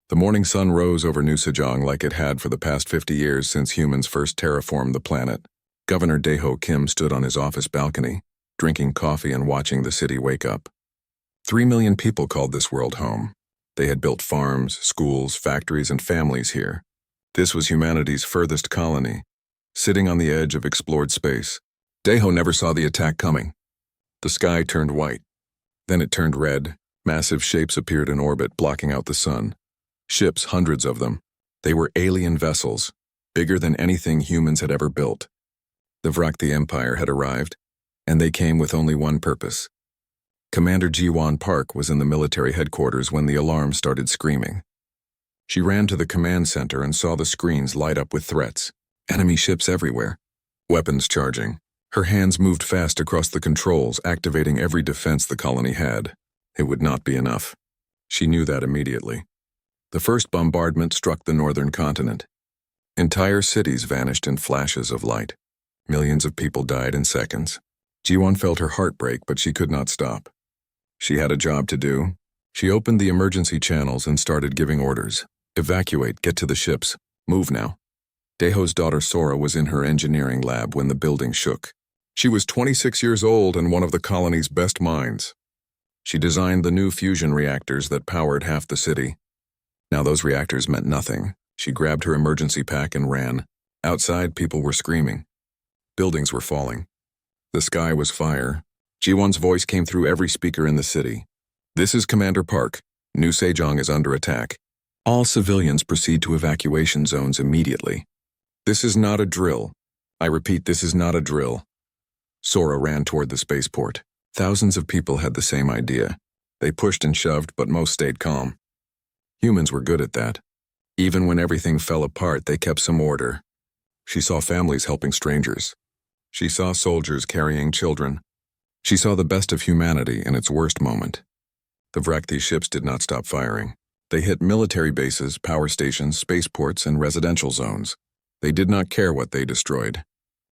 The morning sun rose over New Sejong like it had for the past 50 years since humans first terraformed the planet. Governor Dae-ho Kim stood on his office balcony, drinking coffee and watching the city wake up. 3 million people called this world home. They had built farms, schools, factories, and families here. This was humanity's furthest colony, sitting on the edge of explored space. Dae-ho never saw the attack coming. The sky turned white. Then it turned red. Massive shapes appeared in orbit, blocking out the sun. Ships, hundreds of them. They were alien vessels, bigger than anything humans had ever built. The Vrakti Empire had arrived, and they came with only one purpose. Commander Ji-won Park was in the military headquarters when the alarm started screaming. She ran to the command center and saw the screens light up with threats. Enemy ships everywhere. Weapons charging. Her hands moved fast across the controls, activating every defense the colony had. It would not be enough. She knew that immediately. The first bombardment struck the northern continent. Entire cities vanished in flashes of light. Millions of people died in seconds. Ji-won felt her heart break, but she could not stop. She had a job to do. She opened the emergency channels and started giving orders. Evacuate, get to the ships, move now. Dae-ho's daughter Sora was in her engineering lab when the building shook. She was 26 years old and one of the colony's best minds. She designed the new fusion reactors that powered half the city. Now those reactors meant nothing. She grabbed her emergency pack and ran. Outside, people were screaming. Buildings were falling. The sky was fire. Ji-won's voice came through every speaker in the city. This is Commander Park. New Sejong is under attack. All civilians proceed to evacuation zones immediately. This is not a drill. I repeat, this is not a drill. Sora ran toward the spaceport. Thousands of people had the same idea. They pushed and shoved, but most stayed calm. Humans were good at that. Even when everything fell apart, they kept some order. She saw families helping strangers. She saw soldiers carrying children. She saw the best of humanity in its worst moment. The Vrakti ships did not stop firing. They hit military bases, power stations, spaceports, and residential zones. They did not care what they destroyed.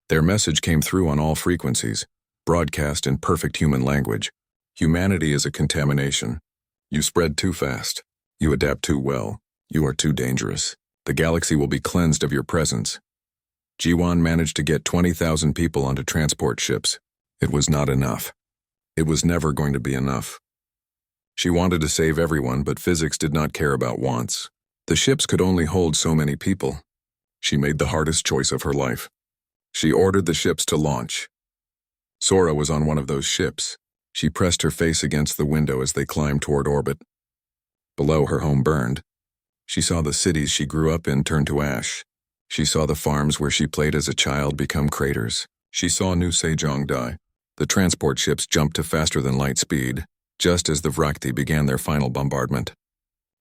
Their message came through on all frequencies, broadcast in perfect human language. Humanity is a contamination. You spread too fast. You adapt too well. You are too dangerous. The galaxy will be cleansed of your presence. Ji-won managed to get 20,000 people onto transport ships. It was not enough. It was never going to be enough. She wanted to save everyone, but physics did not care about wants. The ships could only hold so many people. She made the hardest choice of her life. She ordered the ships to launch. Sora was on one of those ships. She pressed her face against the window as they climbed toward orbit. Below, her home burned. She saw the cities she grew up in turn to ash. She saw the farms where she played as a child become craters. She saw New Sejong die. The transport ships jumped to faster than light speed, just as the Vrakti began their final bombardment.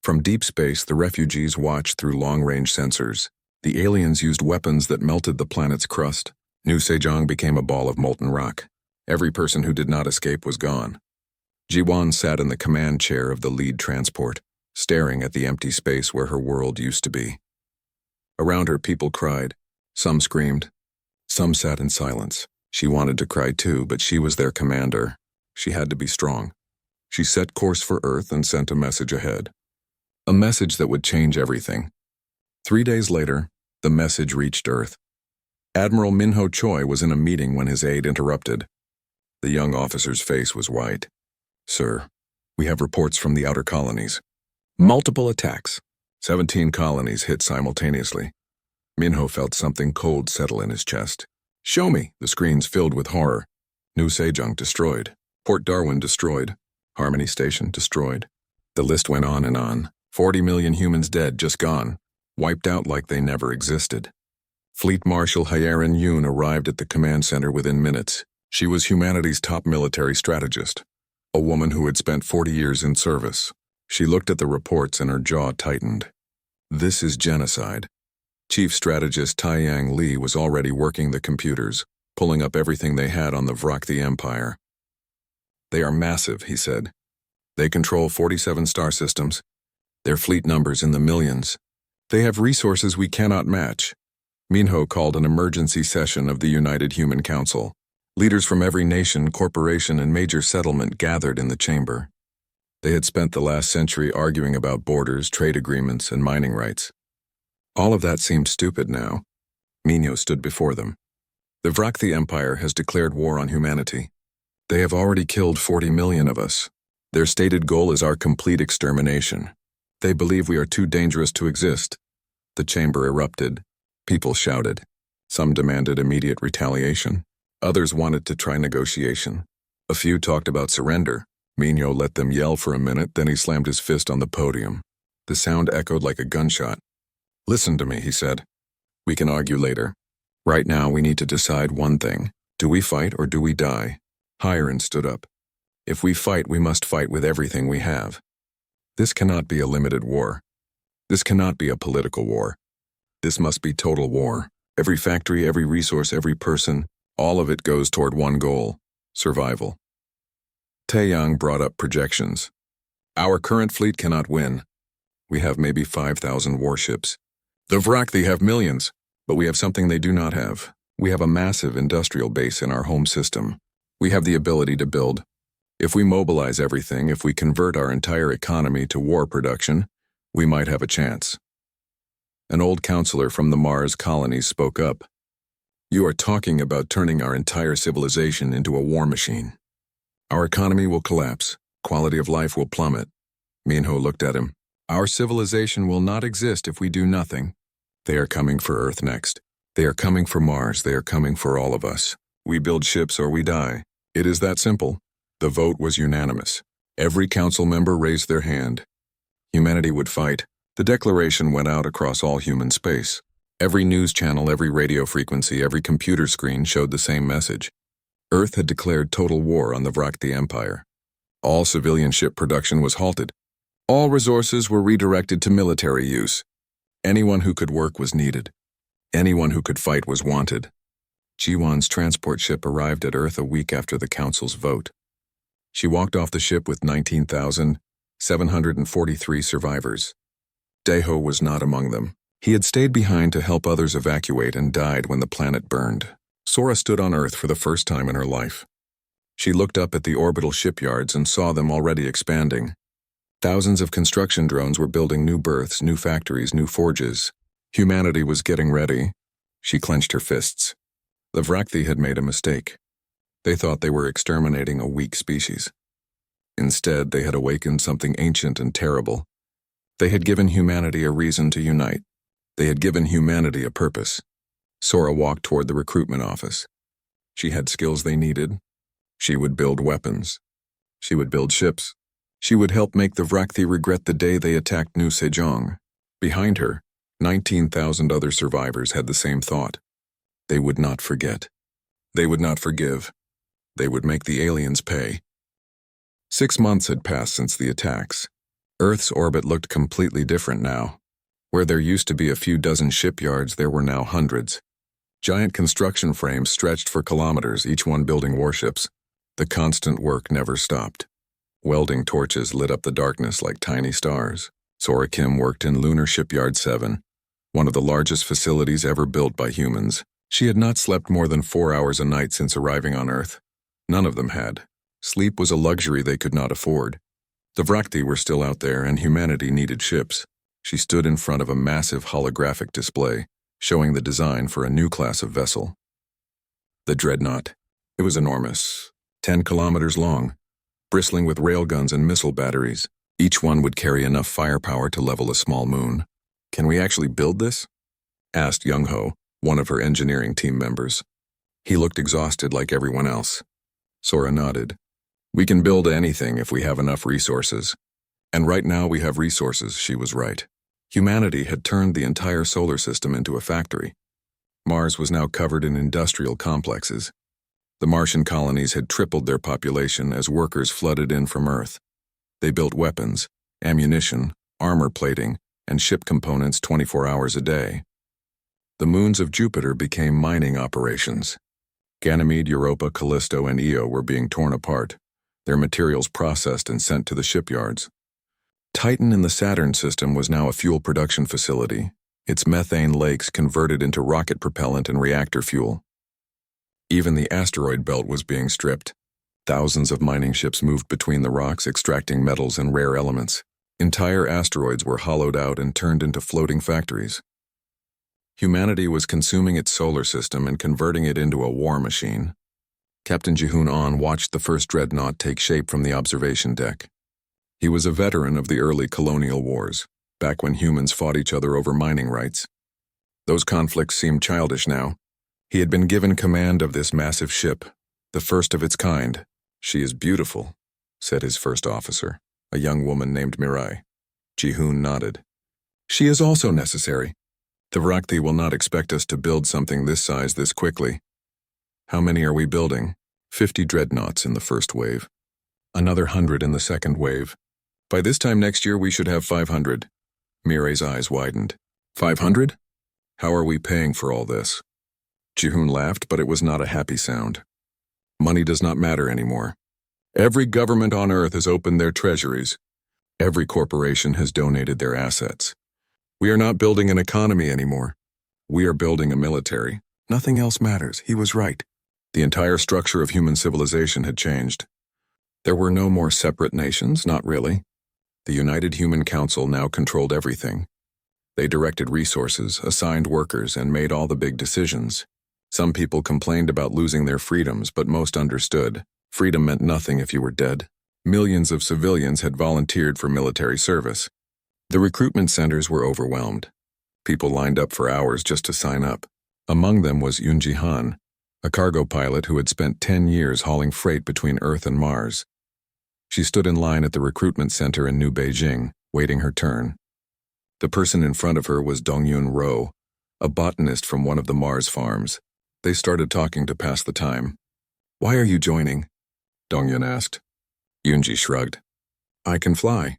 From deep space, the refugees watched through long-range sensors. The aliens used weapons that melted the planet's crust. New Sejong became a ball of molten rock. Every person who did not escape was gone. Ji-won sat in the command chair of the lead transport, staring at the empty space where her world used to be. Around her, people cried. Some screamed. Some sat in silence. She wanted to cry too, but she was their commander. She had to be strong. She set course for Earth and sent a message ahead. A message that would change everything. 3 days later, the message reached Earth. Admiral Minho Choi was in a meeting when his aide interrupted. The young officer's face was white. Sir, we have reports from the outer colonies. Multiple attacks. 17 colonies hit simultaneously. Minho felt something cold settle in his chest. Show me. The screens filled with horror. New Sejong destroyed. Port Darwin destroyed. Harmony Station destroyed. The list went on and on. 40 million humans dead, just gone. Wiped out like they never existed. Fleet Marshal Hyerin Yoon arrived at the command center within minutes. She was humanity's top military strategist. A woman who had spent 40 years in service. She looked at the reports and her jaw tightened. This is genocide. Chief strategist Taeyang Lee was already working the computers, pulling up everything they had on the Vrakti Empire. They are massive, he said. They control 47 star systems. Their fleet numbers in the millions. They have resources we cannot match. Minho called an emergency session of the United Human Council. Leaders from every nation, corporation, and major settlement gathered in the chamber. They had spent the last century arguing about borders, trade agreements, and mining rights. All of that seemed stupid now. Mino stood before them. The Vrakthi Empire has declared war on humanity. They have already killed 40 million of us. Their stated goal is our complete extermination. They believe we are too dangerous to exist. The chamber erupted. People shouted. Some demanded immediate retaliation. Others wanted to try negotiation. A few talked about surrender. Mino let them yell for a minute, then he slammed his fist on the podium. The sound echoed like a gunshot. "Listen to me," he said. "We can argue later. Right now we need to decide one thing. Do we fight or do we die?" Hiron stood up. "If we fight, we must fight with everything we have. This cannot be a limited war. This cannot be a political war. This must be total war. Every factory, every resource, every person, all of it goes toward one goal: survival." Taeyang brought up projections. "Our current fleet cannot win. We have maybe 5,000 warships. The Vrakthi have millions, but we have something they do not have. We have a massive industrial base in our home system. We have the ability to build. If we mobilize everything, if we convert our entire economy to war production, we might have a chance." An old counselor from the Mars colonies spoke up. "You are talking about turning our entire civilization into a war machine. Our economy will collapse. Quality of life will plummet." Minho looked at him. "Our civilization will not exist if we do nothing. They are coming for Earth next. They are coming for Mars. They are coming for all of us. We build ships or we die. It is that simple." The vote was unanimous. Every council member raised their hand. Humanity would fight. The declaration went out across all human space. Every news channel, every radio frequency, every computer screen showed the same message. Earth had declared total war on the Vrakthi Empire. All civilian ship production was halted. All resources were redirected to military use. Anyone who could work was needed. Anyone who could fight was wanted. Jiwon's transport ship arrived at Earth a week after the council's vote. She walked off the ship with 19,743 survivors. Daeho was not among them. He had stayed behind to help others evacuate and died when the planet burned. Sora stood on Earth for the first time in her life. She looked up at the orbital shipyards and saw them already expanding. Thousands of construction drones were building new berths, new factories, new forges. Humanity was getting ready. She clenched her fists. The Vrakthi had made a mistake. They thought they were exterminating a weak species. Instead, they had awakened something ancient and terrible. They had given humanity a reason to unite. They had given humanity a purpose. Sora walked toward the recruitment office. She had skills they needed. She would build weapons. She would build ships. She would help make the Vrakthi regret the day they attacked New Sejong. Behind her, 19,000 other survivors had the same thought. They would not forget. They would not forgive. They would make the aliens pay. 6 months had passed since the attacks. Earth's orbit looked completely different now. Where there used to be a few dozen shipyards, there were now hundreds. Giant construction frames stretched for kilometers, each one building warships. The constant work never stopped. Welding torches lit up the darkness like tiny stars. Sora Kim worked in Lunar Shipyard 7, one of the largest facilities ever built by humans. She had not slept more than 4 hours a night since arriving on Earth. None of them had. Sleep was a luxury they could not afford. The Vrakthi were still out there, and humanity needed ships. She stood in front of a massive holographic display, showing the design for a new class of vessel. The Dreadnought. It was enormous, 10 kilometers long, bristling with railguns and missile batteries. Each one would carry enough firepower to level a small moon. "Can we actually build this?" asked Young-ho, one of her engineering team members. He looked exhausted like everyone else. Sora nodded. "We can build anything if we have enough resources. And right now we have resources," she was right. Humanity had turned the entire solar system into a factory. Mars was now covered in industrial complexes. The Martian colonies had tripled their population as workers flooded in from Earth. They built weapons, ammunition, armor plating, and ship components 24 hours a day. The moons of Jupiter became mining operations. Ganymede, Europa, Callisto, and Io were being torn apart, their materials processed and sent to the shipyards. Titan in the Saturn system was now a fuel production facility, its methane lakes converted into rocket propellant and reactor fuel. Even the asteroid belt was being stripped. Thousands of mining ships moved between the rocks, extracting metals and rare elements. Entire asteroids were hollowed out and turned into floating factories. Humanity was consuming its solar system and converting it into a war machine. Captain Jihoon An watched the first dreadnought take shape from the observation deck. He was a veteran of the early colonial wars, back when humans fought each other over mining rights. Those conflicts seemed childish now. He had been given command of this massive ship, the first of its kind. "She is beautiful," said his first officer, a young woman named Mirai. Jihoon nodded. "She is also necessary. The Vrakti will not expect us to build something this size this quickly." "How many are we building?" 50 dreadnoughts in the first wave. Another 100 in the second wave. "By this time next year we should have 500. Mirai's eyes widened. 500? How are we paying for all this? Jihoon laughed, but it was not a happy sound. Money does not matter anymore. Every government on Earth has opened their treasuries. Every corporation has donated their assets. We are not building an economy anymore. We are building a military. Nothing else matters. He was right. The entire structure of human civilization had changed. There were no more separate nations, not really. The United Human Council now controlled everything. They directed resources, assigned workers, and made all the big decisions. Some people complained about losing their freedoms, but most understood. Freedom meant nothing if you were dead. Millions of civilians had volunteered for military service. The recruitment centers were overwhelmed. People lined up for hours just to sign up. Among them was Yoonji Han, a cargo pilot who had spent 10 years hauling freight between Earth and Mars. She stood in line at the recruitment center in New Beijing, waiting her turn. The person in front of her was Dongyun Ro, a botanist from one of the Mars farms. They started talking to pass the time. "Why are you joining?" Dongyun asked. Yoonji shrugged. "I can fly.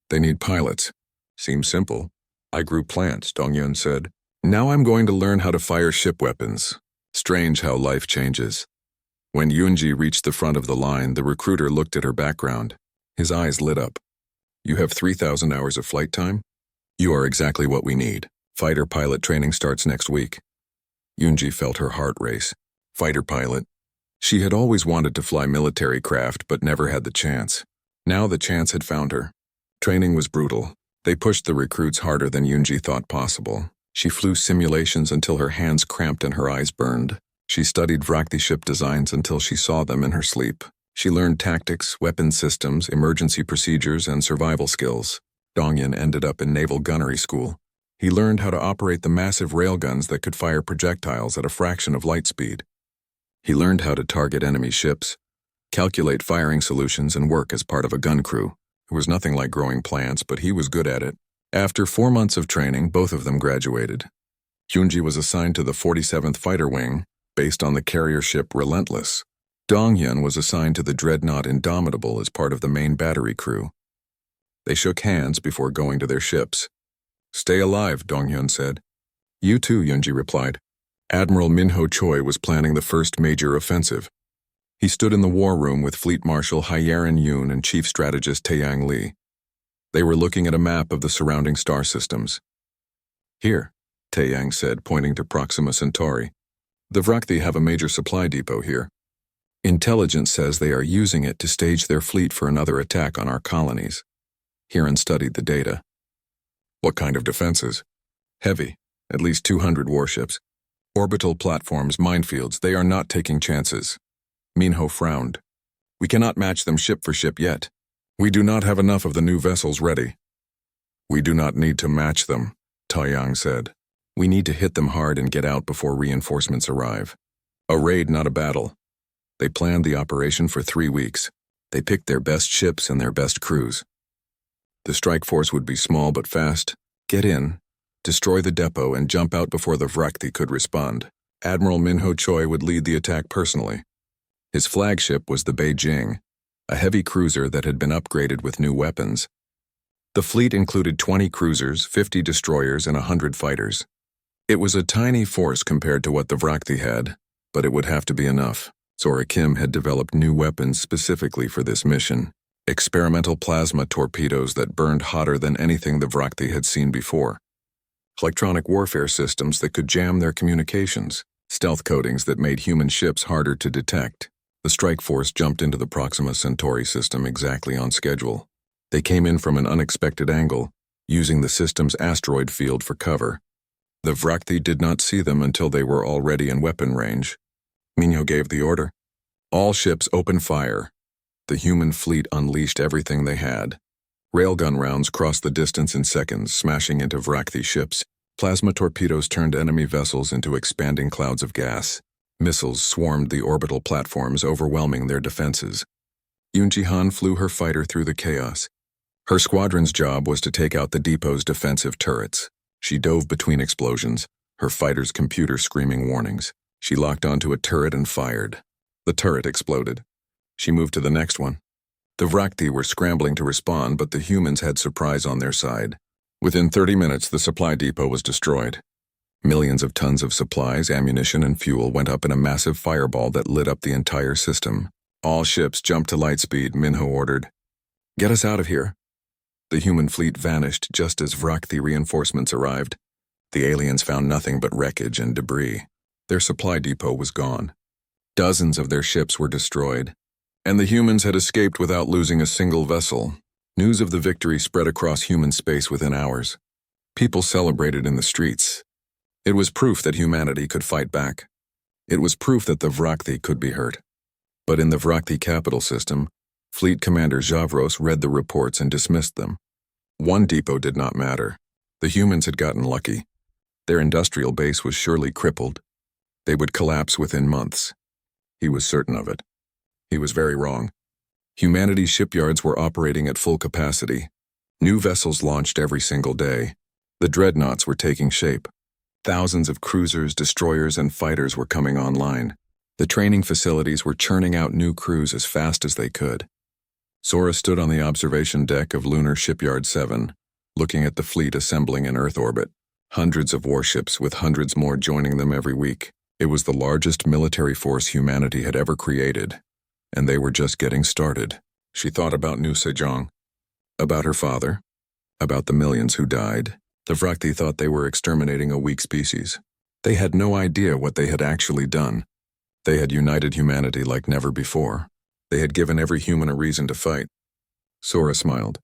They need pilots." "Seems simple." "I grew plants," Dongyun said. "Now I'm going to learn how to fire ship weapons." Strange how life changes. When Yoonji reached the front of the line, the recruiter looked at her background. His eyes lit up. "You have 3,000 hours of flight time? You are exactly what we need. Fighter pilot training starts next week." Yoonji felt her heart race. Fighter pilot. She had always wanted to fly military craft, but never had the chance. Now the chance had found her. Training was brutal. They pushed the recruits harder than Yoonji thought possible. She flew simulations until her hands cramped and her eyes burned. She studied Vrakti ship designs until she saw them in her sleep. She learned tactics, weapon systems, emergency procedures, and survival skills. Dongyun ended up in naval gunnery school. He learned how to operate the massive railguns that could fire projectiles at a fraction of light speed. He learned how to target enemy ships, calculate firing solutions, and work as part of a gun crew. It was nothing like growing plants, but he was good at it. After 4 months of training, both of them graduated. Yoonji was assigned to the 47th Fighter Wing, based on the carrier ship Relentless. Dongyun was assigned to the dreadnought Indomitable as part of the main battery crew. They shook hands before going to their ships. "Stay alive," Dongyun said. "You too," Yoonji replied. Admiral Minho Choi was planning the first major offensive. He stood in the war room with Fleet Marshal Hyerin Yoon and Chief Strategist Taeyang Lee. They were looking at a map of the surrounding star systems. "Here," Taeyang said, pointing to Proxima Centauri. "The Vrakti have a major supply depot here. Intelligence says they are using it to stage their fleet for another attack on our colonies." Hiran studied the data. "What kind of defenses?" "Heavy, at least 200 warships. Orbital platforms, minefields, they are not taking chances." Minho frowned. "We cannot match them ship for ship yet. We do not have enough of the new vessels ready." "We do not need to match them," Taeyang said. "We need to hit them hard and get out before reinforcements arrive. A raid, not a battle." They planned the operation for 3 weeks. They picked their best ships and their best crews. The strike force would be small but fast. Get in, destroy the depot, and jump out before the Vrakti could respond. Admiral Minho Choi would lead the attack personally. His flagship was the Beijing, a heavy cruiser that had been upgraded with new weapons. The fleet included 20 cruisers, 50 destroyers, and 100 fighters. It was a tiny force compared to what the Vrakti had, but it would have to be enough. Zora Kim had developed new weapons specifically for this mission. Experimental plasma torpedoes that burned hotter than anything the Vrakti had seen before. Electronic warfare systems that could jam their communications. Stealth coatings that made human ships harder to detect. The strike force jumped into the Proxima Centauri system exactly on schedule. They came in from an unexpected angle, using the system's asteroid field for cover. The Vrakthi did not see them until they were already in weapon range. Minho gave the order. All ships open fire. The human fleet unleashed everything they had. Railgun rounds crossed the distance in seconds, smashing into Vrakthi ships. Plasma torpedoes turned enemy vessels into expanding clouds of gas. Missiles swarmed the orbital platforms, overwhelming their defenses. Yunji-Han flew her fighter through the chaos. Her squadron's job was to take out the depot's defensive turrets. She dove between explosions, her fighter's computer screaming warnings. She locked onto a turret and fired. The turret exploded. She moved to the next one. The Vrakthi were scrambling to respond, but the humans had surprise on their side. Within 30 minutes, the supply depot was destroyed. Millions of tons of supplies, ammunition, and fuel went up in a massive fireball that lit up the entire system. All ships jumped to light speed, Minho ordered. Get us out of here. The human fleet vanished just as Vrakthi reinforcements arrived. The aliens found nothing but wreckage and debris. Their supply depot was gone. Dozens of their ships were destroyed, and the humans had escaped without losing a single vessel. News of the victory spread across human space within hours. People celebrated in the streets. It was proof that humanity could fight back. It was proof that the Vrakthi could be hurt. But in the Vrakthi capital system, Fleet Commander Javros read the reports and dismissed them. One depot did not matter. The humans had gotten lucky. Their industrial base was surely crippled. They would collapse within months. He was certain of it. He was very wrong. Humanity's shipyards were operating at full capacity. New vessels launched every single day. The dreadnoughts were taking shape. Thousands of cruisers, destroyers, and fighters were coming online. The training facilities were churning out new crews as fast as they could. Sora stood on the observation deck of Lunar Shipyard 7, looking at the fleet assembling in Earth orbit. Hundreds of warships, with hundreds more joining them every week. It was the largest military force humanity had ever created, and they were just getting started. She thought about Nu Sejong, about her father, about the millions who died. The Vrakthi thought they were exterminating a weak species. They had no idea what they had actually done. They had united humanity like never before. They had given every human a reason to fight. Sora smiled.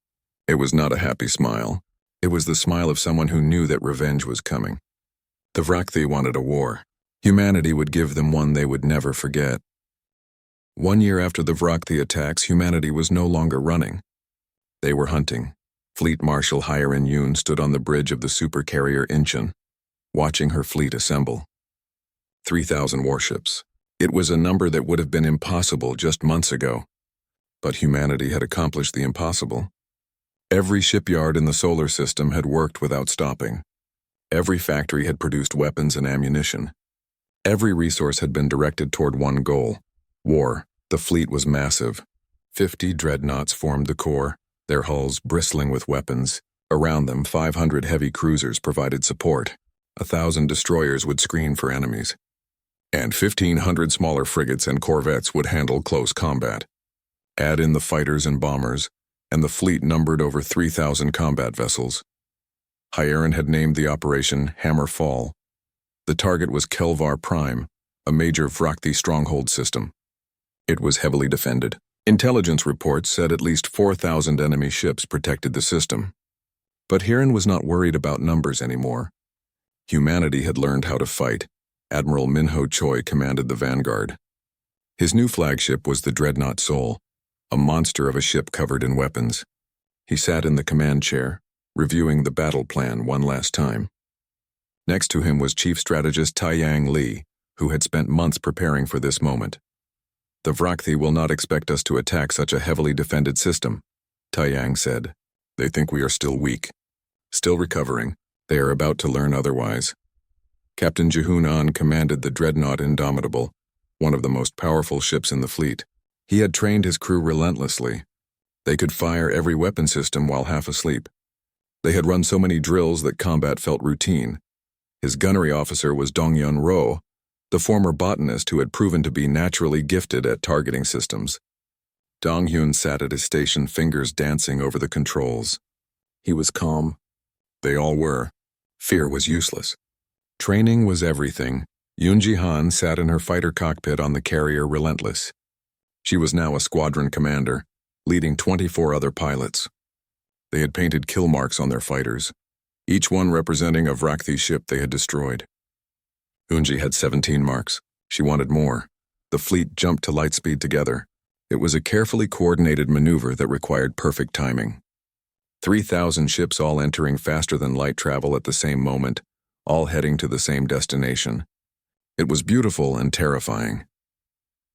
It was not a happy smile. It was the smile of someone who knew that revenge was coming. The Vrakthi wanted a war. Humanity would give them one they would never forget. 1 year after the Vrakthi attacks, humanity was no longer running. They were hunting. Fleet Marshal Hyerin Yoon stood on the bridge of the supercarrier Incheon, watching her fleet assemble. 3,000 warships. It was a number that would have been impossible just months ago. But humanity had accomplished the impossible. Every shipyard in the solar system had worked without stopping. Every factory had produced weapons and ammunition. Every resource had been directed toward one goal: war. The fleet was massive. 50 dreadnoughts formed the core, their hulls bristling with weapons. Around them, 500 heavy cruisers provided support. 1,000 destroyers would screen for enemies. And 1,500 smaller frigates and corvettes would handle close combat. Add in the fighters and bombers, and the fleet numbered over 3,000 combat vessels. Hyerin had named the operation Hammer Fall. The target was Kelvar Prime, a major Vrakthi stronghold system. It was heavily defended. Intelligence reports said at least 4,000 enemy ships protected the system. But Hyerin was not worried about numbers anymore. Humanity had learned how to fight. Admiral Minho Choi commanded the vanguard. His new flagship was the Dreadnought Sol, a monster of a ship covered in weapons. He sat in the command chair, reviewing the battle plan one last time. Next to him was Chief Strategist Taiyang Li, who had spent months preparing for this moment. The Vrakthi will not expect us to attack such a heavily defended system, Taiyang said. They think we are still weak. Still recovering. They are about to learn otherwise. Captain Jihoon An commanded the Dreadnought Indomitable, one of the most powerful ships in the fleet. He had trained his crew relentlessly. They could fire every weapon system while half asleep. They had run so many drills that combat felt routine. His gunnery officer was Dong-Yun Ro, the former botanist who had proven to be naturally gifted at targeting systems. Dong-Hyun sat at his station, fingers dancing over the controls. He was calm. They all were. Fear was useless. Training was everything. Yoon Ji-han sat in her fighter cockpit on the carrier Relentless. She was now a squadron commander, leading 24 other pilots. They had painted kill marks on their fighters, each one representing a Vrakhthi ship they had destroyed. Unji had 17 marks. She wanted more. The fleet jumped to light speed together. It was a carefully coordinated maneuver that required perfect timing. 3,000 ships all entering faster than light travel at the same moment, all heading to the same destination. It was beautiful and terrifying.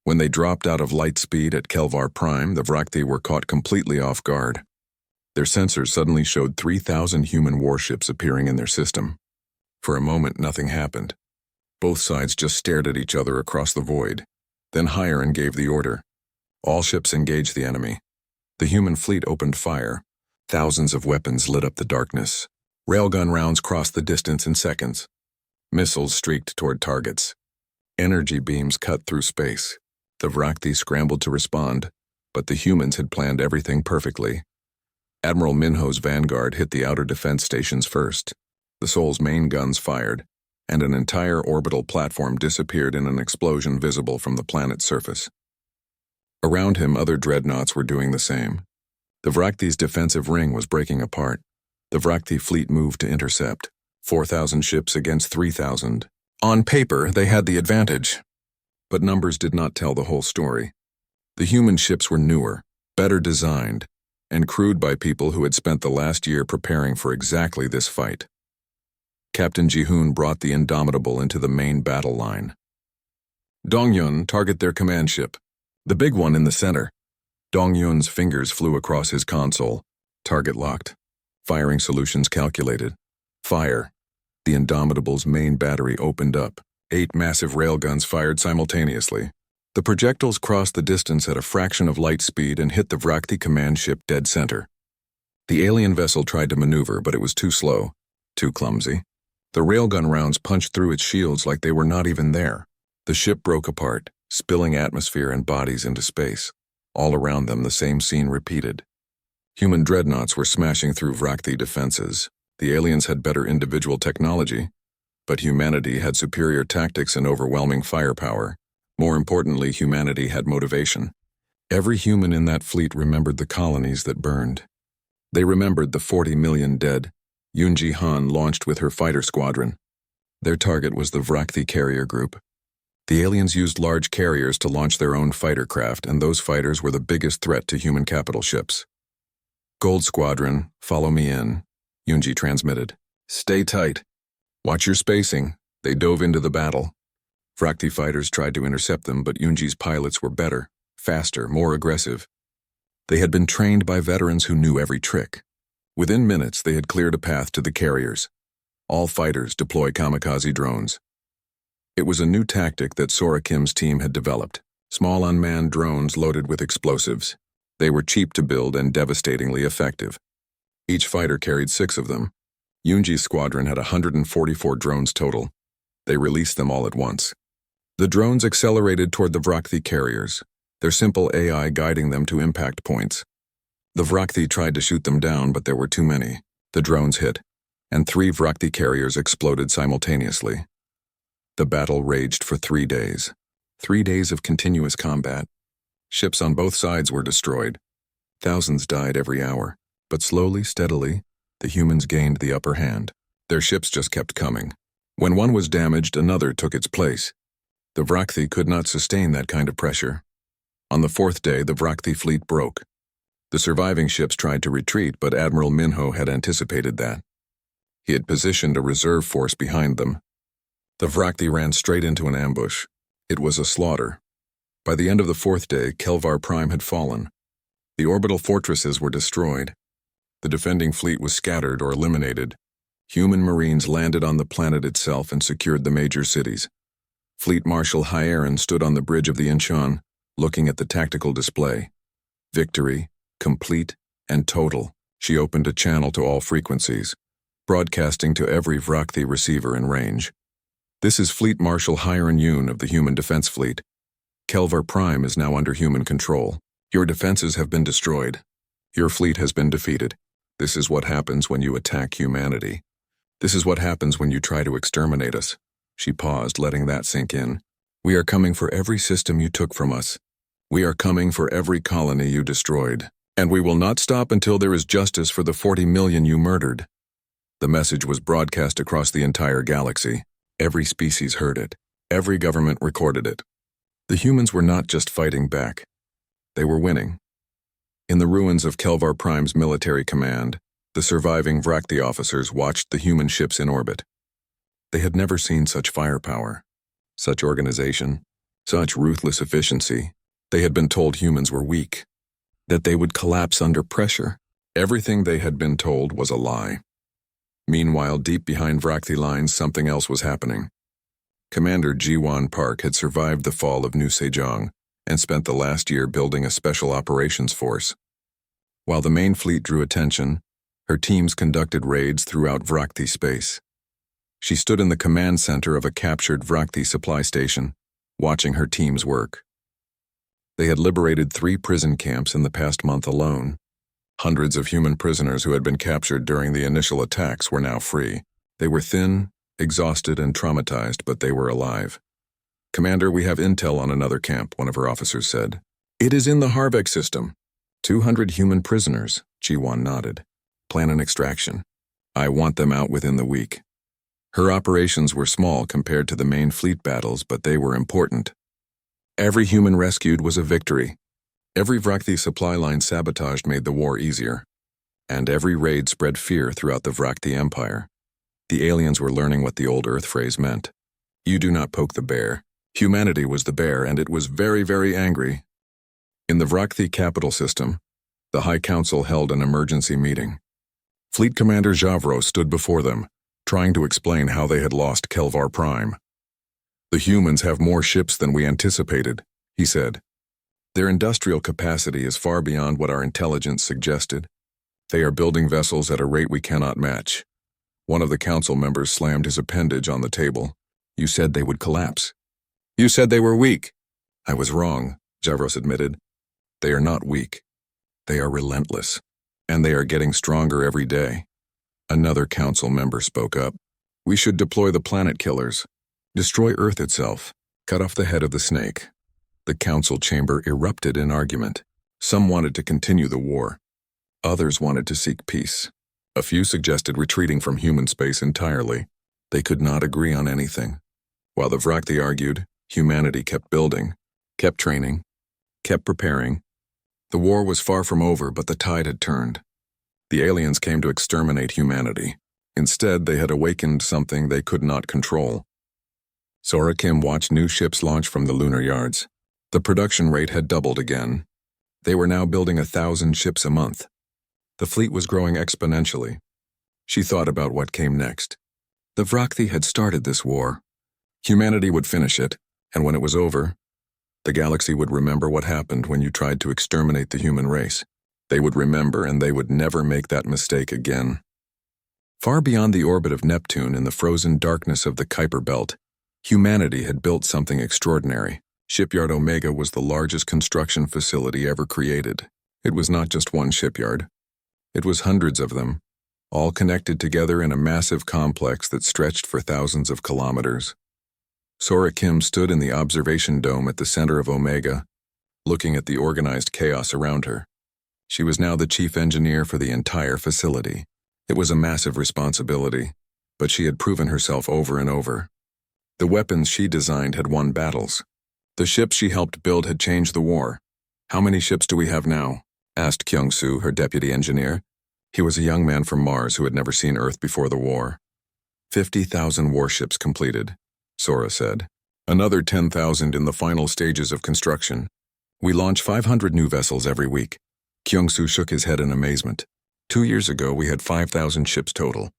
When they dropped out of light speed at Kelvar Prime, the Vrakhthi were caught completely off guard. Their sensors suddenly showed 3,000 human warships appearing in their system. For a moment, nothing happened. Both sides just stared at each other across the void. Then Hiren gave the order. All ships engaged the enemy. The human fleet opened fire. Thousands of weapons lit up the darkness. Railgun rounds crossed the distance in seconds. Missiles streaked toward targets. Energy beams cut through space. The Vrakhthi scrambled to respond, but the humans had planned everything perfectly. Admiral Minho's vanguard hit the outer defense stations first. The Sol's main guns fired, and an entire orbital platform disappeared in an explosion visible from the planet's surface. Around him, other dreadnoughts were doing the same. The Vrakthi's defensive ring was breaking apart. The Vrakhthi fleet moved to intercept. 4,000 ships against 3,000. On paper, they had the advantage. But numbers did not tell the whole story. The human ships were newer, better designed, and crewed by people who had spent the last year preparing for exactly this fight. Captain Jihoon brought the Indomitable into the main battle line. Dongyun, target their command ship. The big one in the center. Dongyun's fingers flew across his console. Target locked. Firing solutions calculated. Fire. The Indomitable's main battery opened up. 8 massive railguns fired simultaneously. The projectiles crossed the distance at a fraction of light speed and hit the Vrakhthi command ship dead center. The alien vessel tried to maneuver, but it was too slow, too clumsy. The railgun rounds punched through its shields like they were not even there. The ship broke apart, spilling atmosphere and bodies into space. All around them, the same scene repeated. Human dreadnoughts were smashing through Vrakhthi defenses. The aliens had better individual technology, but humanity had superior tactics and overwhelming firepower. More importantly, humanity had motivation. Every human in that fleet remembered the colonies that burned. They remembered the 40 million dead. Yunji Han launched with her fighter squadron. Their target was the Vrakhthi carrier group. The aliens used large carriers to launch their own fighter craft, and those fighters were the biggest threat to human capital ships. Gold Squadron, follow me in, Yunji transmitted. Stay tight. Watch your spacing. They dove into the battle. Vrakhthi fighters tried to intercept them, but Yunji's pilots were better, faster, more aggressive. They had been trained by veterans who knew every trick. Within minutes, they had cleared a path to the carriers. All fighters deploy kamikaze drones. It was a new tactic that Sora Kim's team had developed. Small unmanned drones loaded with explosives. They were cheap to build and devastatingly effective. Each fighter carried 6 of them. Yunji's squadron had 144 drones total. They released them all at once. The drones accelerated toward the Vrakhthi carriers, their simple AI guiding them to impact points. The Vrakhthi tried to shoot them down, but there were too many. The drones hit, and 3 Vrakhthi carriers exploded simultaneously. The battle raged for 3 days. 3 days of continuous combat. Ships on both sides were destroyed. Thousands died every hour, but slowly, steadily, the humans gained the upper hand. Their ships just kept coming. When one was damaged, another took its place. The Vrakhthi could not sustain that kind of pressure. On the 4th day, the Vrakhthi fleet broke. The surviving ships tried to retreat, but Admiral Minho had anticipated that. He had positioned a reserve force behind them. The Vrakhthi ran straight into an ambush. It was a slaughter. By the end of the 4th day, Kelvar Prime had fallen. The orbital fortresses were destroyed. The defending fleet was scattered or eliminated. Human marines landed on the planet itself and secured the major cities. Fleet Marshal Hiren stood on the bridge of the Incheon, looking at the tactical display. Victory, complete, and total. She opened a channel to all frequencies, broadcasting to every Vrakhthi receiver in range. This is Fleet Marshal Hiren Yoon of the Human Defense Fleet. Kelvar Prime is now under human control. Your defenses have been destroyed. Your fleet has been defeated. This is what happens when you attack humanity. This is what happens when you try to exterminate us. She paused, letting that sink in. We are coming for every system you took from us. We are coming for every colony you destroyed, and we will not stop until there is justice for the 40 million you murdered. The message was broadcast across the entire galaxy. Every species heard it. Every government recorded it. The humans were not just fighting back. They were winning. In the ruins of Kelvar Prime's military command, the surviving Vrakthi officers watched the human ships in orbit. They had never seen such firepower, such organization, such ruthless efficiency. They had been told humans were weak, that they would collapse under pressure. Everything they had been told was a lie. Meanwhile, deep behind Vrakthi lines, something else was happening. Commander Jiwan Park had survived the fall of New Sejong and spent the last year building a special operations force. While the main fleet drew attention, her teams conducted raids throughout Vrakthi space. She stood in the command center of a captured Vrakthi supply station, watching her teams work. They had liberated 3 prison camps in the past month alone. Hundreds of human prisoners who had been captured during the initial attacks were now free. They were thin, exhausted, and traumatized, but they were alive. "Commander, we have intel on another camp," one of her officers said. "It is in the Harvek system. 200 human prisoners," Jiwan nodded. "Plan an extraction. I want them out within the week." Her operations were small compared to the main fleet battles, but they were important. Every human rescued was a victory. Every Vrakthi supply line sabotaged made the war easier. And every raid spread fear throughout the Vrakthi Empire. The aliens were learning what the old Earth phrase meant. You do not poke the bear. Humanity was the bear, and it was very, very angry. In the Vrakthi capital system, the High Council held an emergency meeting. Fleet Commander Javro stood before them, trying to explain how they had lost Kelvar Prime. "The humans have more ships than we anticipated," he said. "Their industrial capacity is far beyond what our intelligence suggested. They are building vessels at a rate we cannot match." One of the council members slammed his appendage on the table. "You said they would collapse. You said they were weak." "I was wrong," Javros admitted. "They are not weak. They are relentless, and they are getting stronger every day." Another council member spoke up. "We should deploy the planet killers. Destroy Earth itself. Cut off the head of the snake." The council chamber erupted in argument. Some wanted to continue the war. Others wanted to seek peace. A few suggested retreating from human space entirely. They could not agree on anything. While the Vrakthi argued, humanity kept building, kept training, kept preparing. The war was far from over, but the tide had turned. The aliens came to exterminate humanity. Instead, they had awakened something they could not control. Sora Kim watched new ships launch from the lunar yards. The production rate had doubled again. They were now building 1,000 ships a month. The fleet was growing exponentially. She thought about what came next. The Vrakthi had started this war. Humanity would finish it, and when it was over, the galaxy would remember what happened when you tried to exterminate the human race. They would remember, and they would never make that mistake again. Far beyond the orbit of Neptune in the frozen darkness of the Kuiper Belt, humanity had built something extraordinary. Shipyard Omega was the largest construction facility ever created. It was not just one shipyard. It was hundreds of them, all connected together in a massive complex that stretched for thousands of kilometers. Sora Kim stood in the observation dome at the center of Omega, looking at the organized chaos around her. She was now the chief engineer for the entire facility. It was a massive responsibility, but she had proven herself over and over. The weapons she designed had won battles. The ships she helped build had changed the war. "How many ships do we have now?" asked Kyung-soo, her deputy engineer. He was a young man from Mars who had never seen Earth before the war. 50,000 warships completed, Sora said. Another 10,000 in the final stages of construction. We launch 500 new vessels every week. Kyung-soo shook his head in amazement. 2 years ago, we had 5,000 ships total.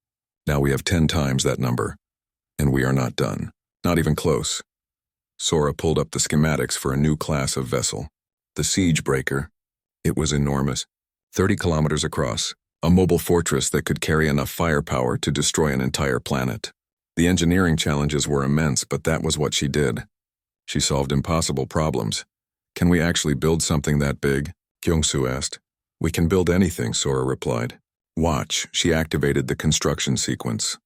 Now we have 10 times that number. And we are not done. Not even close. Sora pulled up the schematics for a new class of vessel. The Siege Breaker. It was enormous. 30 kilometers across. A mobile fortress that could carry enough firepower to destroy an entire planet. The engineering challenges were immense, but that was what she did. She solved impossible problems. "Can we actually build something that big?" Kyung-soo asked. "We can build anything," Sora replied. "Watch." She activated the construction sequence.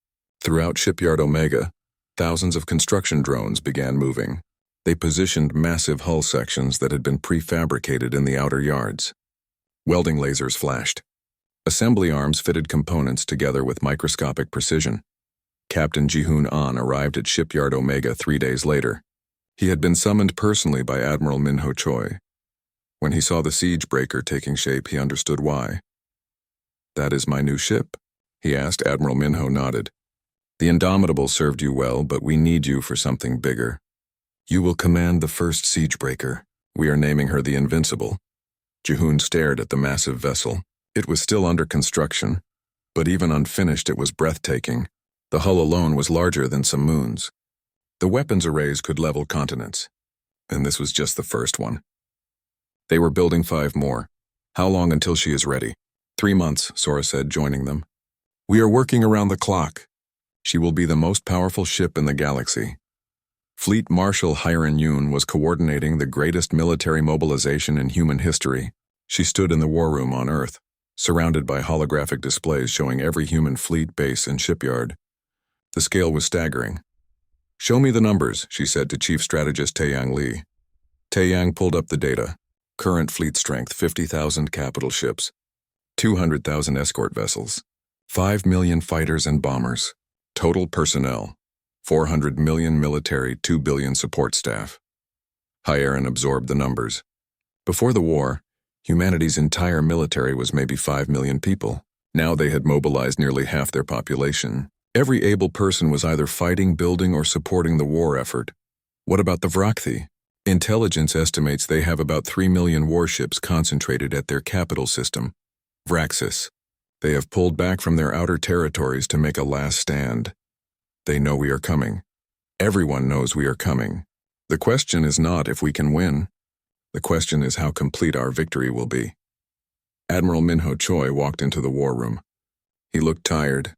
Throughout Shipyard Omega, thousands of construction drones began moving. They positioned massive hull sections that had been prefabricated in the outer yards. Welding lasers flashed. Assembly arms fitted components together with microscopic precision. Captain Ji-hoon An arrived at Shipyard Omega 3 days later. He had been summoned personally by Admiral Min-ho Choi. When he saw the siege breaker taking shape, he understood why. "That is my new ship?" he asked. Admiral Min-ho nodded. "The Indomitable served you well, but we need you for something bigger. You will command the first siege breaker. We are naming her the Invincible." Ji-hoon stared at the massive vessel. It was still under construction, but even unfinished it was breathtaking. The hull alone was larger than some moons. The weapons arrays could level continents. And this was just the first one. They were building 5 more. "How long until she is ready?" 3 months, Sora said, joining them. "We are working around the clock. She will be the most powerful ship in the galaxy." Fleet Marshal Hyron Yoon was coordinating the greatest military mobilization in human history. She stood in the war room on Earth, surrounded by holographic displays showing every human fleet base and shipyard. The scale was staggering. "Show me the numbers," she said to Chief Strategist Taeyang Lee. Taeyang pulled up the data. Current fleet strength: 50,000 capital ships, 200,000 escort vessels, 5 million fighters and bombers. Total personnel: 400 million military, 2 billion support staff. Hyeron absorbed the numbers. Before the war, humanity's entire military was maybe 5 million people. Now they had mobilized nearly half their population. Every able person was either fighting, building, or supporting the war effort. What about the Vrakthi? Intelligence estimates they have about 3 million warships concentrated at their capital system, Vraxis. They have pulled back from their outer territories to make a last stand. They know we are coming. Everyone knows we are coming. The question is not if we can win. The question is how complete our victory will be. Admiral Min-ho Choi walked into the war room. He looked tired.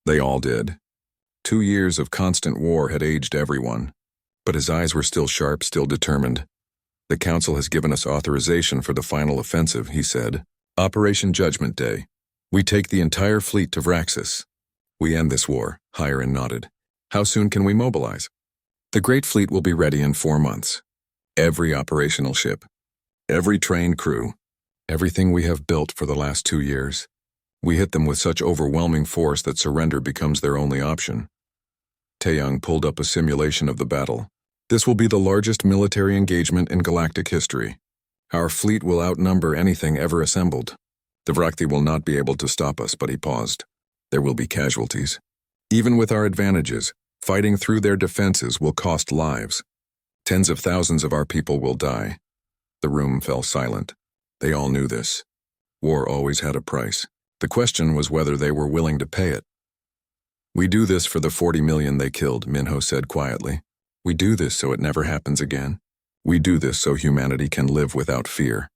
They all did. 2 years of constant war had aged everyone. But his eyes were still sharp, still determined. "The Council has given us authorization for the final offensive," he said. "Operation Judgment Day. We take the entire fleet to Vraxis. We end this war." Hyron nodded. "How soon can we mobilize?" "The Great Fleet will be ready in 4 months. Every operational ship, every trained crew, everything we have built for the last 2 years. We hit them with such overwhelming force that surrender becomes their only option." Taeyang pulled up a simulation of the battle. "This will be the largest military engagement in galactic history. Our fleet will outnumber anything ever assembled. The Vrakthi will not be able to stop us," but he paused. "There will be casualties. Even with our advantages, fighting through their defenses will cost lives. Tens of thousands of our people will die." The room fell silent. They all knew this. War always had a price. The question was whether they were willing to pay it. "We do this for the 40 million they killed," Min-ho said quietly. "We do this so it never happens again. We do this so humanity can live without fear."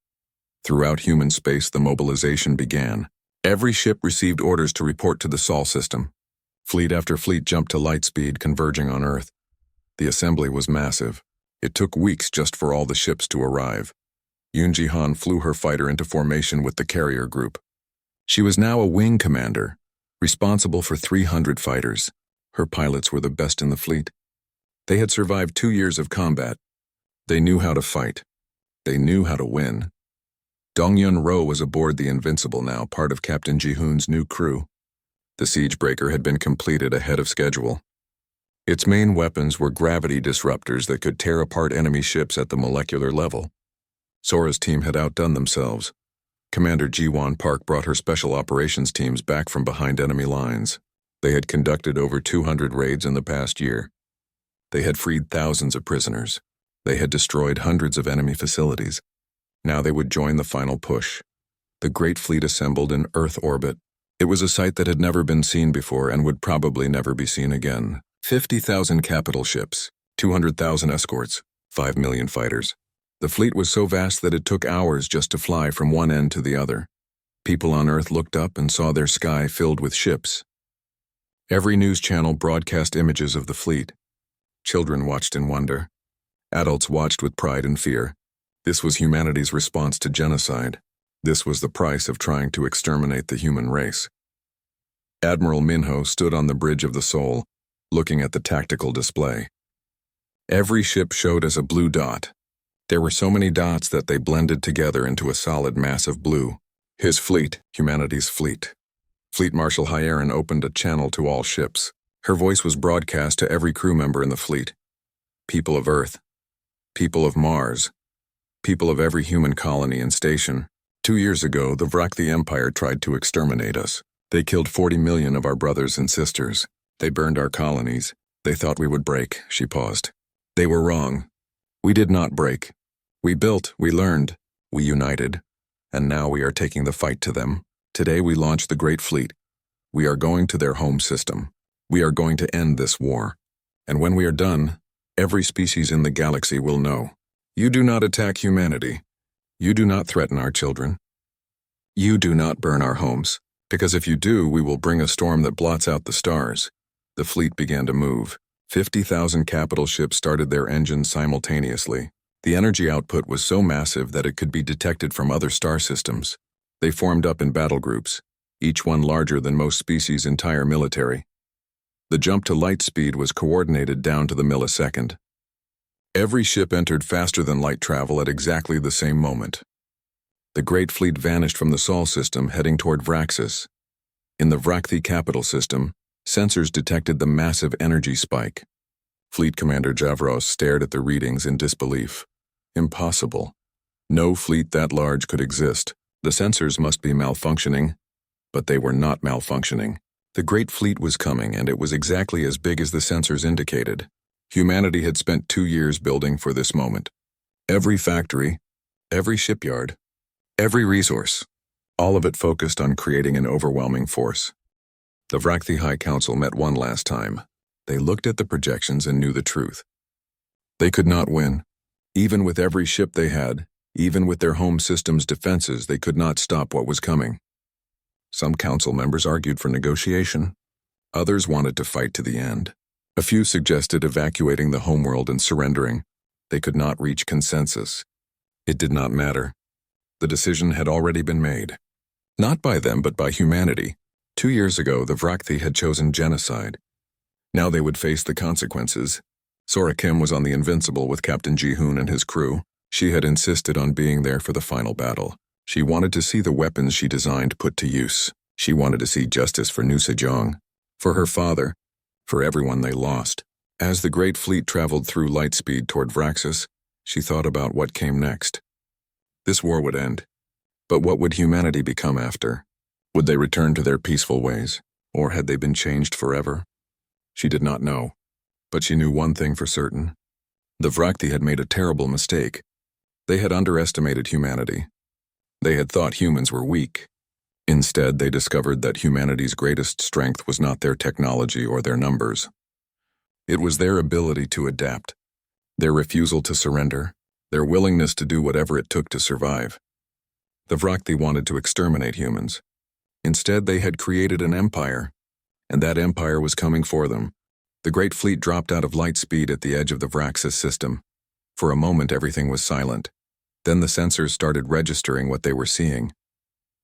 Throughout human space, the mobilization began. Every ship received orders to report to the Sol system. Fleet after fleet jumped to light speed, converging on Earth. The assembly was massive. It took weeks just for all the ships to arrive. Yoon Ji-han flew her fighter into formation with the carrier group. She was now a wing commander, responsible for 300 fighters. Her pilots were the best in the fleet. They had survived 2 years of combat. They knew how to fight. They knew how to win. Dong-Yun Ro was aboard the Invincible now, part of Captain Ji-hoon's new crew. The siege breaker had been completed ahead of schedule. Its main weapons were gravity disruptors that could tear apart enemy ships at the molecular level. Sora's team had outdone themselves. Commander Ji-won Park brought her special operations teams back from behind enemy lines. They had conducted over 200 raids in the past year. They had freed thousands of prisoners. They had destroyed hundreds of enemy facilities. Now they would join the final push. The Great Fleet assembled in Earth orbit. It was a sight that had never been seen before and would probably never be seen again. 50,000 capital ships, 200,000 escorts, 5 million fighters. The fleet was so vast that it took hours just to fly from one end to the other. People on Earth looked up and saw their sky filled with ships. Every news channel broadcast images of the fleet. Children watched in wonder. Adults watched with pride and fear. This was humanity's response to genocide. This was the price of trying to exterminate the human race. Admiral Min-ho stood on the bridge of the Sol, looking at the tactical display. Every ship showed as a blue dot. There were so many dots that they blended together into a solid mass of blue. His fleet, humanity's fleet. Fleet Marshal Hyeron opened a channel to all ships. Her voice was broadcast to every crew member in the fleet. People of Earth. People of Mars. People of every human colony and station. 2 years ago, the Vrakthi Empire tried to exterminate us. They killed 40 million of our brothers and sisters. They burned our colonies. They thought we would break. She paused. They were wrong. We did not break. We built, we learned, we united. And now we are taking the fight to them. Today we launched the Great Fleet. We are going to their home system. We are going to end this war. And when we are done, every species in the galaxy will know. You do not attack humanity. You do not threaten our children. You do not burn our homes. Because if you do, we will bring a storm that blots out the stars. The fleet began to move. 50,000 capital ships started their engines simultaneously. The energy output was so massive that it could be detected from other star systems. They formed up in battle groups, each one larger than most species' entire military. The jump to light speed was coordinated down to the millisecond. Every ship entered faster than light travel at exactly the same moment. The Great Fleet vanished from the Sol system, heading toward Vraxis. In the Vrakthi capital system, sensors detected the massive energy spike. Fleet Commander Javros stared at the readings in disbelief. Impossible. No fleet that large could exist. The sensors must be malfunctioning, but they were not malfunctioning. The Great Fleet was coming, and it was exactly as big as the sensors indicated. Humanity had spent 2 years building for this moment. Every factory, every shipyard, every resource, all of it focused on creating an overwhelming force. The Vrakthi High Council met one last time. They looked at the projections and knew the truth. They could not win. Even with every ship they had, even with their home system's defenses, they could not stop what was coming. Some council members argued for negotiation. Others wanted to fight to the end. A few suggested evacuating the homeworld and surrendering. They could not reach consensus. It did not matter. The decision had already been made. Not by them, but by humanity. 2 years ago, the Vrakthi had chosen genocide. Now they would face the consequences. Sora Kim was on the Invincible with Captain Ji-hoon and his crew. She had insisted on being there for the final battle. She wanted to see the weapons she designed put to use. She wanted to see justice for Nu Sejong, for her father, for everyone they lost. As the Great Fleet traveled through light speed toward Vraxis, she thought about what came next. This war would end. But what would humanity become after? Would they return to their peaceful ways, or had they been changed forever? She did not know, but she knew one thing for certain. The Vrakthi had made a terrible mistake. They had underestimated humanity. They had thought humans were weak. Instead, they discovered that humanity's greatest strength was not their technology or their numbers. It was their ability to adapt, their refusal to surrender, their willingness to do whatever it took to survive. The Vrakthi wanted to exterminate humans. Instead, they had created an empire, and that empire was coming for them. The Great Fleet dropped out of light speed at the edge of the Vraxis system. For a moment, everything was silent. Then the sensors started registering what they were seeing.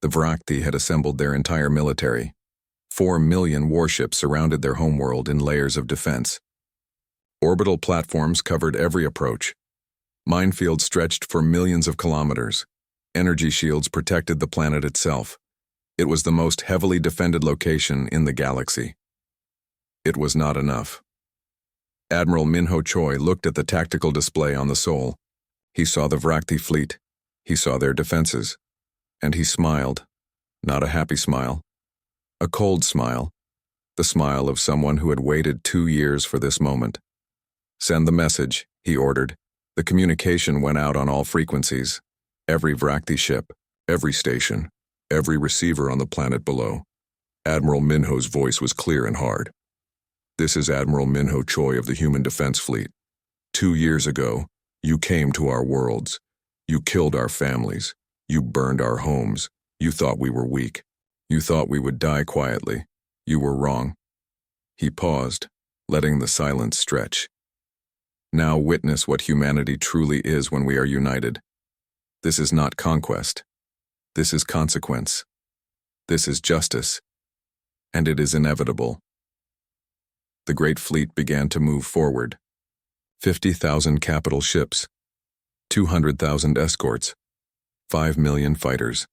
The Vrakthi had assembled their entire military. 4 million warships surrounded their homeworld in layers of defense. Orbital platforms covered every approach. Minefields stretched for millions of kilometers. Energy shields protected the planet itself. It was the most heavily defended location in the galaxy. It was not enough. Admiral Minho Choi looked at the tactical display on the Sol. He saw the Vrakthi fleet. He saw their defenses. And he smiled. Not a happy smile. A cold smile. The smile of someone who had waited 2 years for this moment. Send the message, he ordered. The communication went out on all frequencies. Every Vrakthi ship, every station, every receiver on the planet below. Admiral Minho's voice was clear and hard. This is Admiral Minho Choi of the Human Defense Fleet. 2 years ago, you came to our worlds. You killed our families. You burned our homes. You thought we were weak. You thought we would die quietly. You were wrong. He paused, letting the silence stretch. Now witness what humanity truly is when we are united. This is not conquest. This is consequence. This is justice. And it is inevitable. The Great Fleet began to move forward. 50,000 capital ships, 200,000 escorts, 5 million fighters.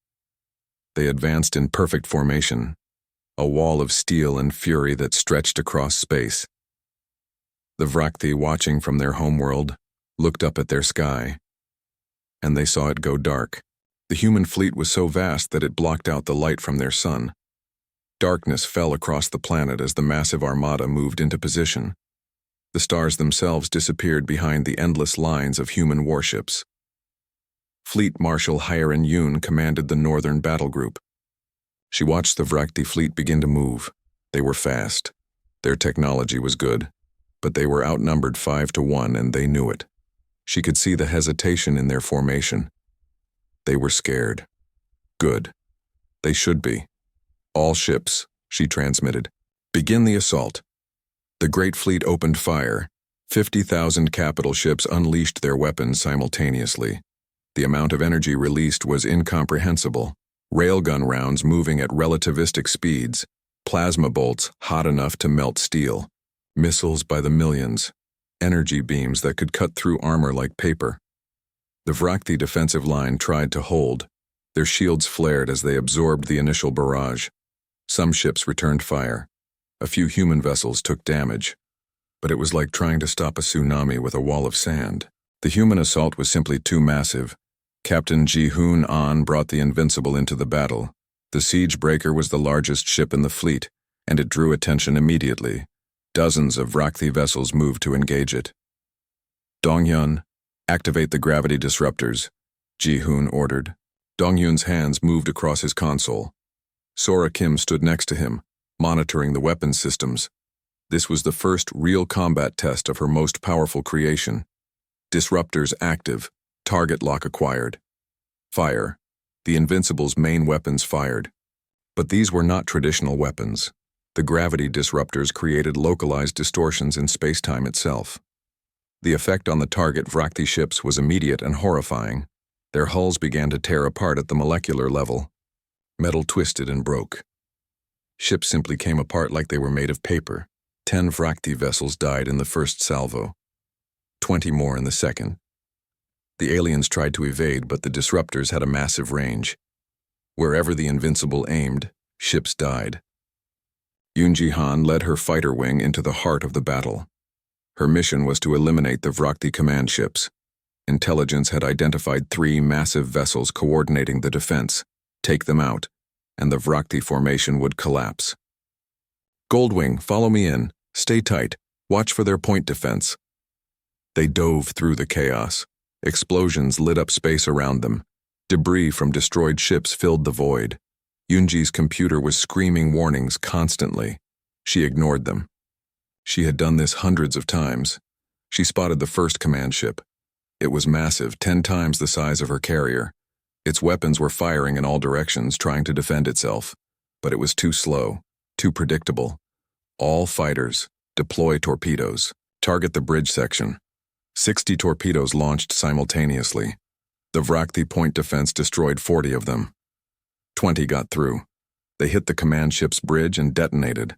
They advanced in perfect formation, a wall of steel and fury that stretched across space. The Vrakthi, watching from their homeworld, looked up at their sky, and they saw it go dark. The human fleet was so vast that it blocked out the light from their sun. Darkness fell across the planet as the massive armada moved into position. The stars themselves disappeared behind the endless lines of human warships. Fleet Marshal Hiren Yun commanded the northern battle group. She watched the Vrakthi fleet begin to move. They were fast. Their technology was good, but they were outnumbered 5-1 and they knew it. She could see the hesitation in their formation. They were scared. Good. They should be. All ships, she transmitted. Begin the assault. The great fleet opened fire. 50,000 capital ships unleashed their weapons simultaneously. The amount of energy released was incomprehensible. Railgun rounds moving at relativistic speeds, plasma bolts hot enough to melt steel, missiles by the millions, energy beams that could cut through armor like paper. The Vrakthi defensive line tried to hold. Their shields flared as they absorbed the initial barrage. Some ships returned fire. A few human vessels took damage, but it was like trying to stop a tsunami with a wall of sand. The human assault was simply too massive. Captain Ji-hoon An brought the Invincible into the battle. The siege breaker was the largest ship in the fleet, and it drew attention immediately. Dozens of Vrakthi vessels moved to engage it. Dong-hyun, activate the gravity disruptors, Ji-hoon ordered. Dong-hyun's hands moved across his console. Sora Kim stood next to him, monitoring the weapons systems. This was the first real combat test of her most powerful creation. Disruptors active, target lock acquired. Fire. The Invincible's main weapons fired. But these were not traditional weapons. The gravity disruptors created localized distortions in space-time itself. The effect on the target Vrakthi ships was immediate and horrifying. Their hulls began to tear apart at the molecular level. Metal twisted and broke. Ships simply came apart like they were made of paper. 10 Vrakthi vessels died in the first salvo. 20 more in the second. The aliens tried to evade, but the disruptors had a massive range. Wherever the Invincible aimed, ships died. Yoon Ji-han led her fighter wing into the heart of the battle. Her mission was to eliminate the Vrakthi command ships. Intelligence had identified 3 massive vessels coordinating the defense. Take them out, and the Vrakthi formation would collapse. Goldwing, follow me in. Stay tight. Watch for their point defense. They dove through the chaos. Explosions lit up space around them. Debris from destroyed ships filled the void. Yoonji's computer was screaming warnings constantly. She ignored them. She had done this hundreds of times. She spotted the first command ship. It was massive, 10 times the size of her carrier. Its weapons were firing in all directions, trying to defend itself. But it was too slow, too predictable. All fighters, deploy torpedoes. Target the bridge section. 60 torpedoes launched simultaneously. The Vrakthi point defense destroyed 40 of them. 20 got through. They hit the command ship's bridge and detonated.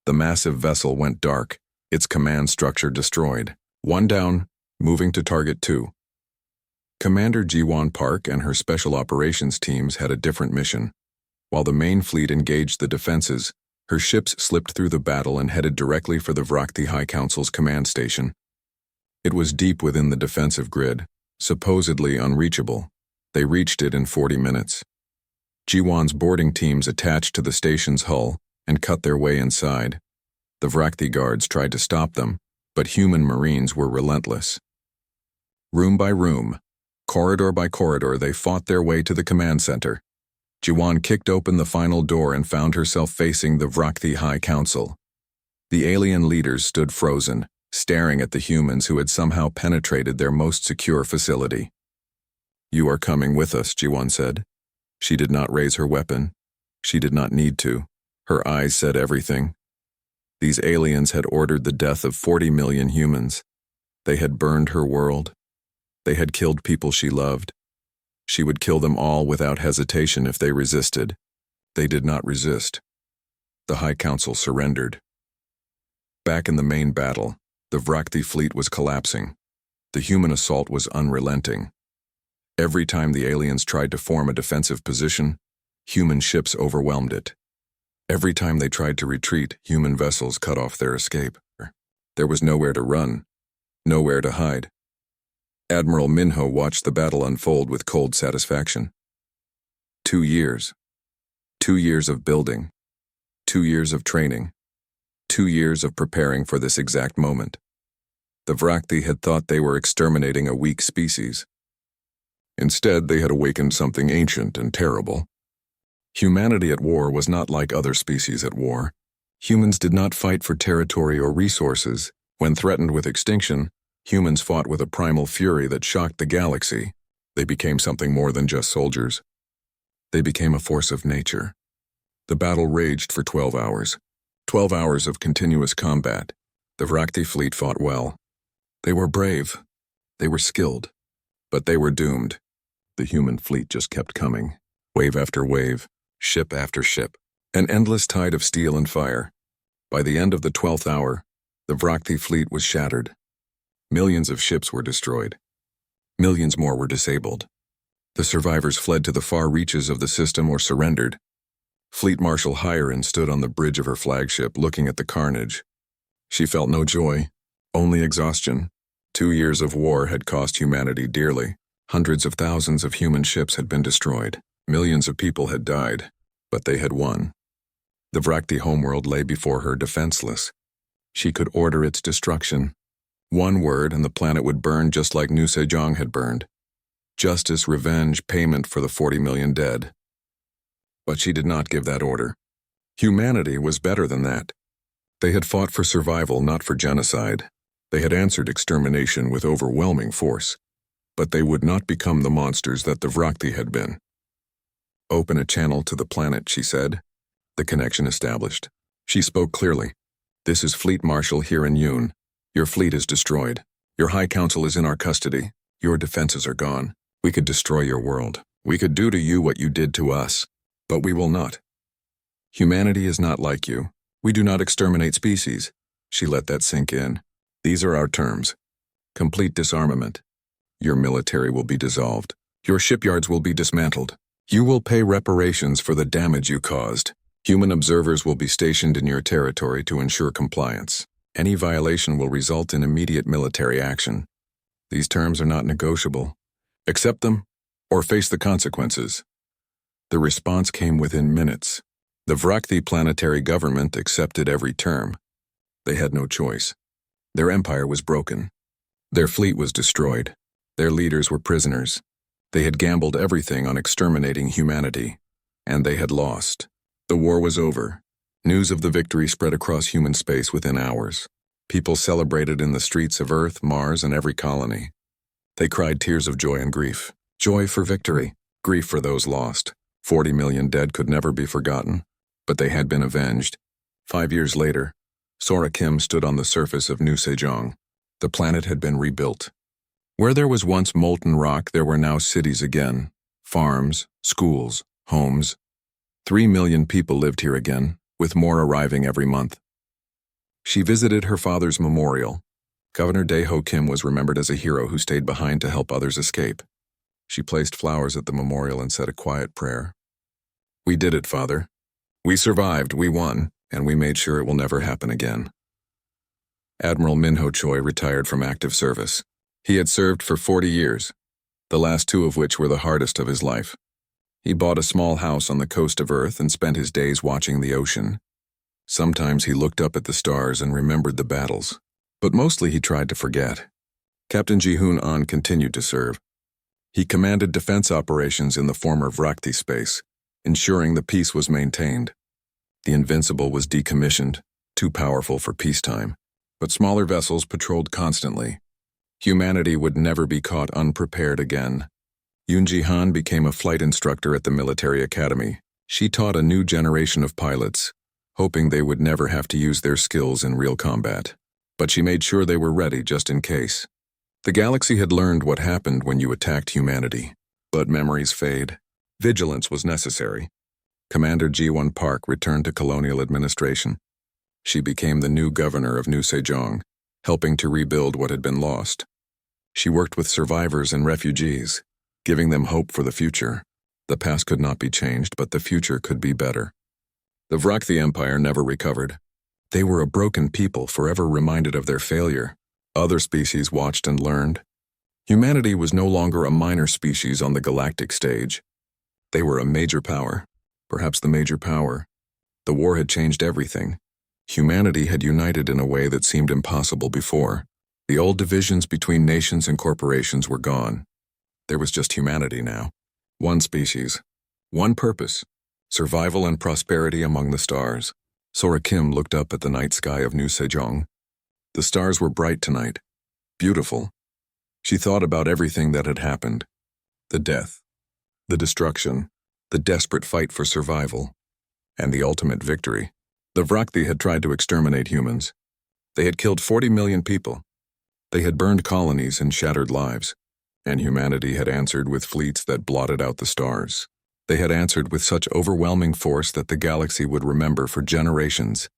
The massive vessel went dark, its command structure destroyed. 1 down, moving to target 2. Commander Ji-won Park and her special operations teams had a different mission. While the main fleet engaged the defenses, her ships slipped through the battle and headed directly for the Vrakthi High Council's command station. It was deep within the defensive grid, supposedly unreachable. They reached it in 40 minutes. Ji-won's boarding teams attached to the station's hull and cut their way inside. The Vrakthi guards tried to stop them, but human marines were relentless. Room by room, corridor by corridor, they fought their way to the command center. Ji-won kicked open the final door and found herself facing the Vrakthi High Council. The alien leaders stood frozen, staring at the humans who had somehow penetrated their most secure facility. "You are coming with us," Ji-won said. She did not raise her weapon. She did not need to. Her eyes said everything. These aliens had ordered the death of 40 million humans. They had burned her world. They had killed people she loved. She would kill them all without hesitation if they resisted. They did not resist. The High Council surrendered. Back in the main battle, The Vrakti fleet was collapsing. The human assault was unrelenting. Every time the aliens tried to form a defensive position, human ships overwhelmed it. Every time they tried to retreat, human vessels cut off their escape. There was nowhere to run, nowhere to hide. Admiral Minho watched the battle unfold with cold satisfaction. 2 years. 2 years of building. 2 years of training. 2 years of preparing for this exact moment. The Vrakti had thought they were exterminating a weak species. Instead, they had awakened something ancient and terrible. Humanity at war was not like other species at war. Humans did not fight for territory or resources. When threatened with extinction, humans fought with a primal fury that shocked the galaxy. They became something more than just soldiers. They became a force of nature. The battle raged for 12 hours. 12 hours of continuous combat. The Vrakti fleet fought well. They were brave. They were skilled. But they were doomed. The human fleet just kept coming. Wave after wave. Ship after ship. An endless tide of steel and fire. By the end of the 12th hour, the Vrakti fleet was shattered. Millions of ships were destroyed. Millions more were disabled. The survivors fled to the far reaches of the system or surrendered. Fleet Marshal Hiren stood on the bridge of her flagship looking at the carnage. She felt no joy, only exhaustion. 2 years of war had cost humanity dearly. Hundreds of thousands of human ships had been destroyed. Millions of people had died, but they had won. The Vrakti homeworld lay before her defenseless. She could order its destruction. One word and the planet would burn just like New Sejong had burned. Justice, revenge, payment for the 40 million dead. But she did not give that order. Humanity was better than that. They had fought for survival, not for genocide. They had answered extermination with overwhelming force. But they would not become the monsters that the Vrakti had been. Open a channel to the planet, she said. The connection established. She spoke clearly. This is Fleet Marshal Hiren Yoon. Your fleet is destroyed. Your High Council is in our custody. Your defenses are gone. We could destroy your world. We could do to you what you did to us. But we will not. Humanity is not like you. We do not exterminate species. She let that sink in. These are our terms. Complete disarmament. Your military will be dissolved. Your shipyards will be dismantled. You will pay reparations for the damage you caused. Human observers will be stationed in your territory to ensure compliance. Any violation will result in immediate military action. These terms are not negotiable. Accept them, or face the consequences. The response came within minutes. The Vrakti planetary government accepted every term. They had no choice. Their empire was broken. Their fleet was destroyed. Their leaders were prisoners. They had gambled everything on exterminating humanity, and they had lost. The war was over. News of the victory spread across human space within hours. People celebrated in the streets of Earth, Mars, and every colony. They cried tears of joy and grief. Joy for victory, grief for those lost. 40 million dead could never be forgotten, but they had been avenged. 5 years later, Sora Kim stood on the surface of New Sejong. The planet had been rebuilt. Where there was once molten rock, there were now cities again. Farms, schools, homes. 3 million people lived here again, with more arriving every month. She visited her father's memorial. Governor Dae-ho Kim was remembered as a hero who stayed behind to help others escape. She placed flowers at the memorial and said a quiet prayer. We did it, Father. We survived, we won, and we made sure it will never happen again. Admiral Minho Choi retired from active service. He had served for 40 years, the last 2 of which were the hardest of his life. He bought a small house on the coast of Earth and spent his days watching the ocean. Sometimes he looked up at the stars and remembered the battles, but mostly he tried to forget. Captain Ji-hoon An continued to serve. He commanded defense operations in the former Vrakti space, ensuring the peace was maintained. The Invincible was decommissioned, too powerful for peacetime, but smaller vessels patrolled constantly. Humanity would never be caught unprepared again. Yoon Ji-han became a flight instructor at the military academy. She taught a new generation of pilots, hoping they would never have to use their skills in real combat. But she made sure they were ready just in case. The galaxy had learned what happened when you attacked humanity, but memories fade. Vigilance was necessary. Commander Ji-won Park returned to colonial administration. She became the new governor of New Sejong, helping to rebuild what had been lost. She worked with survivors and refugees, giving them hope for the future. The past could not be changed, but the future could be better. The Vrakthi Empire never recovered. They were a broken people, forever reminded of their failure. Other species watched and learned. Humanity was no longer a minor species on the galactic stage. They were a major power, perhaps the major power. The war had changed everything. Humanity had united in a way that seemed impossible before. The old divisions between nations and corporations were gone. There was just humanity now. One species, one purpose, survival and prosperity among the stars. Sora Kim looked up at the night sky of New Sejong. The stars were bright tonight, beautiful. She thought about everything that had happened. The death, the destruction, the desperate fight for survival, and the ultimate victory. The Vrakthi had tried to exterminate humans. They had killed 40 million people. They had burned colonies and shattered lives. And humanity had answered with fleets that blotted out the stars. They had answered with such overwhelming force that the galaxy would remember for generations.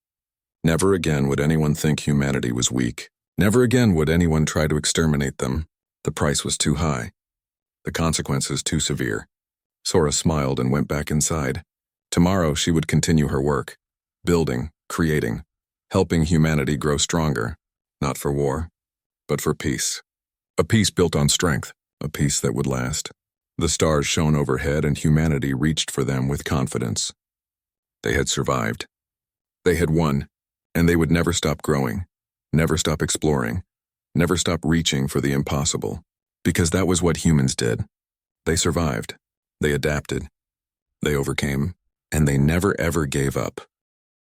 Never again would anyone think humanity was weak. Never again would anyone try to exterminate them. The price was too high. The consequences too severe. Sora smiled and went back inside. Tomorrow she would continue her work. Building, creating, helping humanity grow stronger. Not for war, but for peace. A peace built on strength. A peace that would last. The stars shone overhead and humanity reached for them with confidence. They had survived. They had won, and they would never stop growing, never stop exploring, never stop reaching for the impossible, because that was what humans did. They survived, they adapted, they overcame, and they never ever gave up.